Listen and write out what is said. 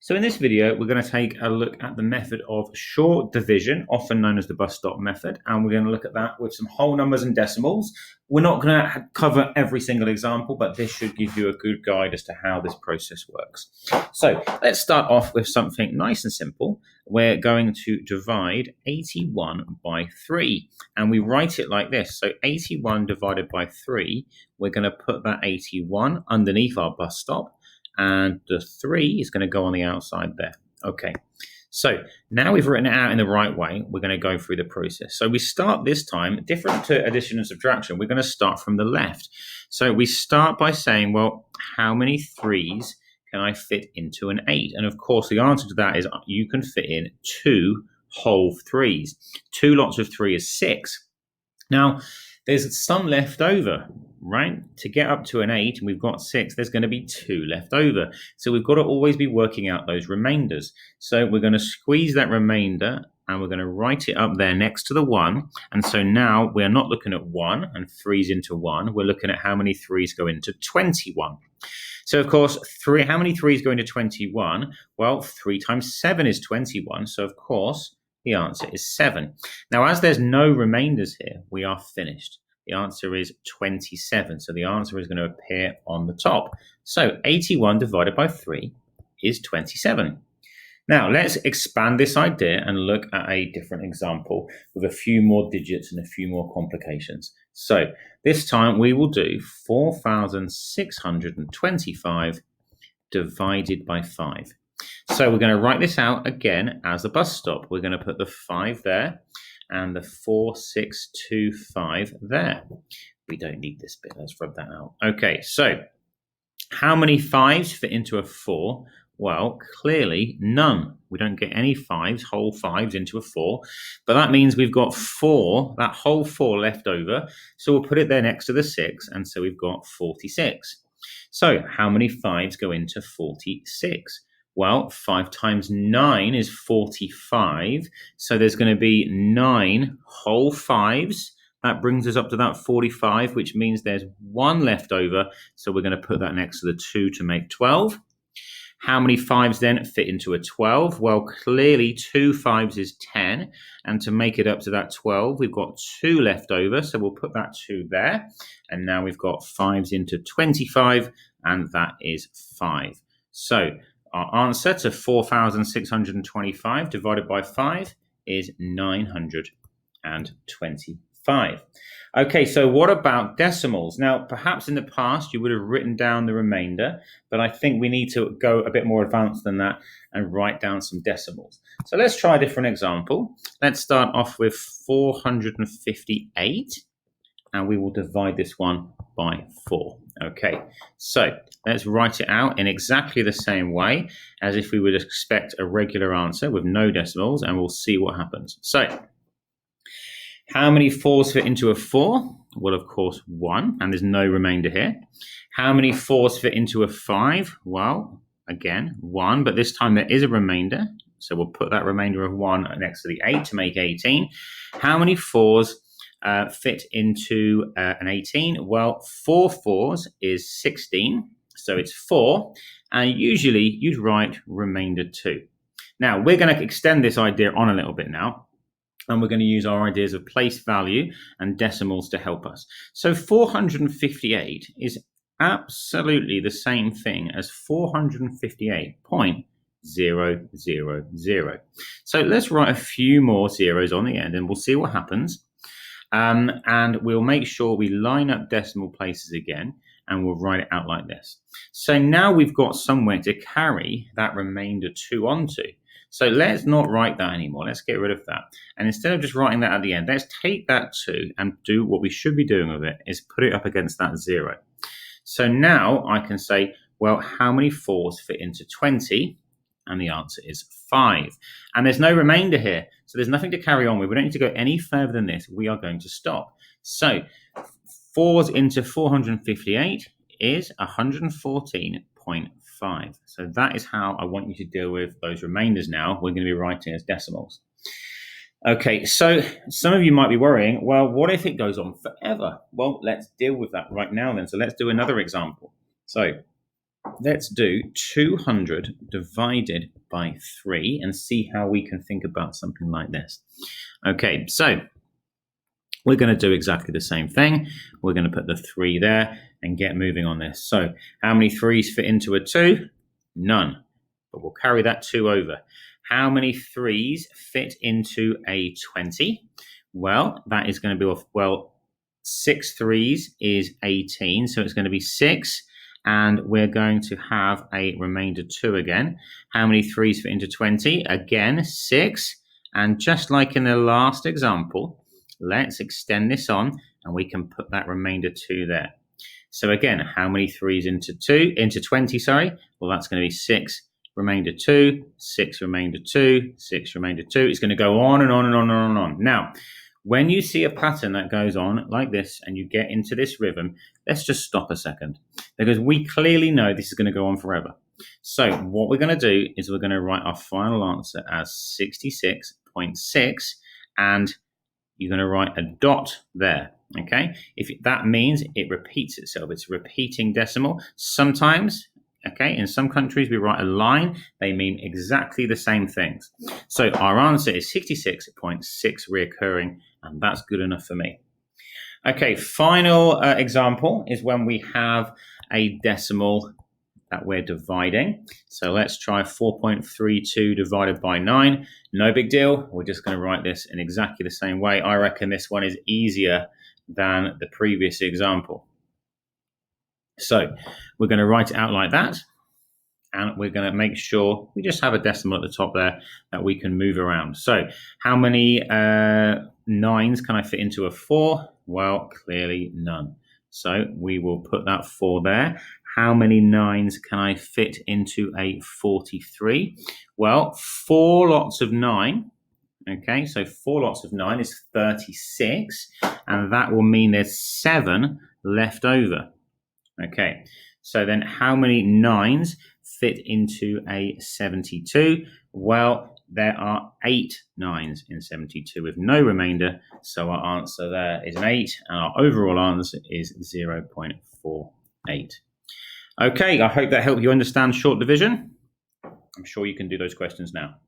So in this video, we're going to take a look at the method of short division, often known as the bus stop method, and we're going to look at that with some whole numbers and decimals. We're not going to cover every single example, but this should give you a good guide as to how this process works. So let's start off with something nice and simple. We're going to divide 81 by 3, and we write it like this. So 81 divided by 3, we're going to put that 81 underneath our bus stop, and the 3 is going to go on the outside there. Okay, so now we've written it out in the right way, we're going to go through the process. So we start this time, different to addition and subtraction, we're going to start from the left. So we start by saying, well, how many 3s can I fit into an 8? And of course, the answer to that is you can fit in 2 whole 3s. 2 lots of 3 is 6. Now, there's some left over, right? To get up to an 8, and we've got 6, there's going to be 2 left over. So we've got to always be working out those remainders. So we're going to squeeze that remainder, and we're going to write it up there next to the 1. And so now we're not looking at 1 and 3's into 1. We're looking at how many 3's go into 21. So, of course, how many 3's go into 21? Well, 3 times 7 is 21. So, of course, the answer is 7. Now, as there's no remainders here, we are finished. The answer is 27. So the answer is going to appear on the top. So 81 divided by 3 is 27. Now, let's expand this idea and look at a different example with a few more digits and a few more complications. So this time we will do 4,625 divided by 5. So we're going to write this out again as a bus stop. We're going to put the 5 there and the 4,625 there. We don't need this bit. Let's rub that out. Okay, so how many 5s fit into a 4? Well, clearly none. We don't get any 5s, whole 5s into a 4. But that means we've got 4, that whole 4 left over. So we'll put it there next to the 6. And so we've got 46. So how many 5s go into 46? Well, 5 times 9 is 45. So there's going to be 9 whole 5s. That brings us up to that 45, which means there's 1 left over. So we're going to put that next to the 2 to make 12. How many 5s then fit into a 12? Well, clearly 2 5s is 10. And to make it up to that 12, we've got 2 left over. So we'll put that 2 there. And now we've got 5s into 25, and that is 5. So our answer to 4,625 divided by 5 is 925. Okay, so what about decimals? Now, perhaps in the past you would have written down the remainder, but I think we need to go a bit more advanced than that and write down some decimals. So let's try a different example. Let's start off with 458, and we will divide this one by 4. Okay, so let's write it out in exactly the same way as if we would expect a regular answer with no decimals, and we'll see what happens. So how many 4s fit into a 4? Well, of course, 1, and there's no remainder here. How many 4s fit into a 5? Well, again, 1, but this time there is a remainder. So we'll put that remainder of 1 next to the 8 to make 18. How many 4s fit into an 18? Well, 4 4s is 16, so it's 4, and usually you'd write remainder 2. Now, we're going to extend this idea on a little bit now, and we're going to use our ideas of place value and decimals to help us. So 458 is absolutely the same thing as 458.000. So let's write a few more zeros on the end, and we'll see what happens. And we'll make sure we line up decimal places again, and we'll write it out like this. So now we've got somewhere to carry that remainder 2 onto. So let's not write that anymore. Let's get rid of that. And instead of just writing that at the end, let's take that 2 and do what we should be doing with it is put it up against that 0. So now I can say, well, how many 4s fit into 20? And the answer is 5. And there's no remainder here. So there's nothing to carry on with. We don't need to go any further than this. We are going to stop. So 4s into 458 is 114.5. So that is how I want you to deal with those remainders now. We're going to be writing as decimals. Okay, so some of you might be worrying, well, what if it goes on forever? Well, let's deal with that right now then. So let's do another example. So let's do 200 divided by 3 and see how we can think about something like this. Okay, so we're going to do exactly the same thing. We're going to put the 3 there and get moving on this. So how many 3s fit into a 2? None. But we'll carry that 2 over. How many 3s fit into a 20? Well, that is going to be, well, 6 3s is 18. So it's going to be 6. And we're going to have a remainder 2 again. How many 3s fit into 20? Again, 6. And just like in the last example, let's extend this on and we can put that remainder 2 there. So again, how many 3s into 20, sorry? Well, that's going to be 6, remainder 2, 6, remainder 2, 6, remainder 2. It's going to go on and on and on and on and on. Now, when you see a pattern that goes on like this and you get into this rhythm, let's just stop a second because we clearly know this is going to go on forever. So what we're going to do is we're going to write our final answer as 66.6 and you're going to write a dot there, okay? That means it repeats itself. It's a repeating decimal. Sometimes, okay, in some countries we write a line. They mean exactly the same things. So our answer is 66.6 reoccurring, and that's good enough for me. Okay, final example is when we have a decimal that we're dividing. So let's try 4.32 divided by 9. No big deal. We're just going to write this in exactly the same way. I reckon this one is easier than the previous example. So we're going to write it out like that. And we're going to make sure we just have a decimal at the top there that we can move around. So how many 9s can I fit into a 4? Well, clearly none. So we will put that 4 there. How many 9s can I fit into a 43? Well, 4 lots of 9. Okay, so 4 lots of 9 is 36. And that will mean there's 7 left over. Okay, so then how many 9s fit into a 72? Well, there are 8 9s in 72 with no remainder. So our answer there is an 8 and our overall answer is 0.48. Okay, I hope that helped you understand short division. I'm sure you can do those questions now.